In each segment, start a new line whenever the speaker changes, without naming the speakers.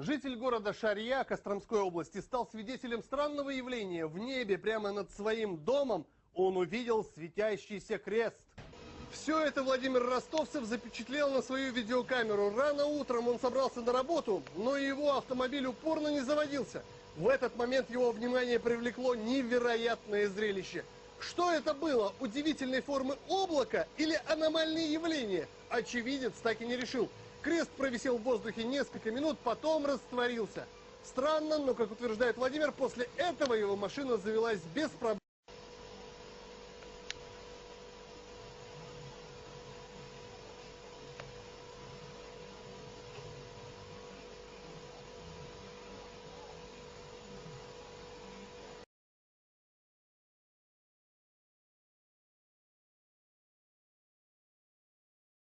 Житель города Шарья Костромской области стал свидетелем странного явления. В небе прямо над своим домом он увидел светящийся крест. Все это Владимир Ростовцев запечатлел на свою видеокамеру. Рано утром он собрался на работу, но его автомобиль упорно не заводился. В этот момент его внимание привлекло невероятное зрелище. Что это было? Удивительной формы облако или аномальные явления? Очевидец так и не решил. Крест провисел в воздухе несколько минут, потом растворился. Странно, но, как утверждает Владимир, после этого его машина завелась без проблем.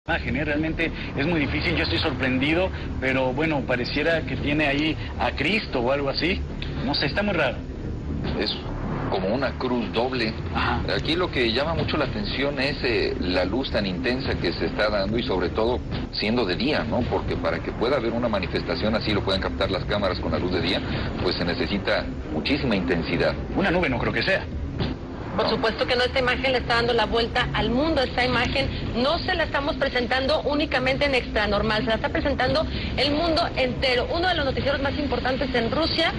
Realmente es muy difícil, yo estoy sorprendido, pero bueno, pareciera que tiene ahí a Cristo o algo así. No sé, está muy raro.
Es como una cruz doble.
Ajá.
Aquí lo que llama mucho la atención es la luz tan intensa que se está dando y sobre todo siendo de día, ¿no? Porque para que pueda haber una manifestación así, lo pueden captar las cámaras con la luz de día, pues se necesita muchísima intensidad.
Una nube no creo que sea.
Por supuesto que no, esta imagen le está dando la vuelta al mundo. Esta imagen no se la estamos presentando únicamente en Extra Normal, se la está presentando el mundo entero. Uno de los noticieros más importantes en Rusia,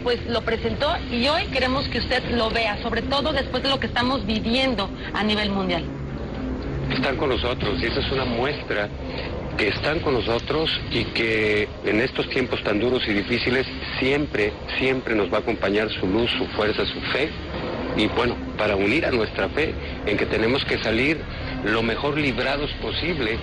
pues lo presentó y hoy queremos que usted lo vea, sobre todo después de lo que estamos viviendo a nivel mundial.
Están con nosotros y esa es una muestra que están con nosotros y que en estos tiempos tan duros y difíciles siempre nos va a acompañar su luz, su fuerza, su fe. Y bueno, para unir a nuestra fe en que tenemos que salir lo mejor librados posible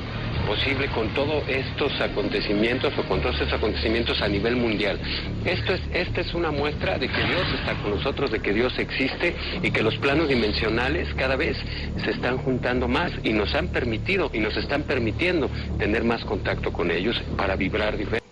con todos estos acontecimientos o con todos estos acontecimientos a nivel mundial. Esta es una muestra de que Dios está con nosotros, de que Dios existe y que los planos dimensionales cada vez se están juntando más y nos han permitido y nos están permitiendo tener más contacto con ellos para vibrar diferente.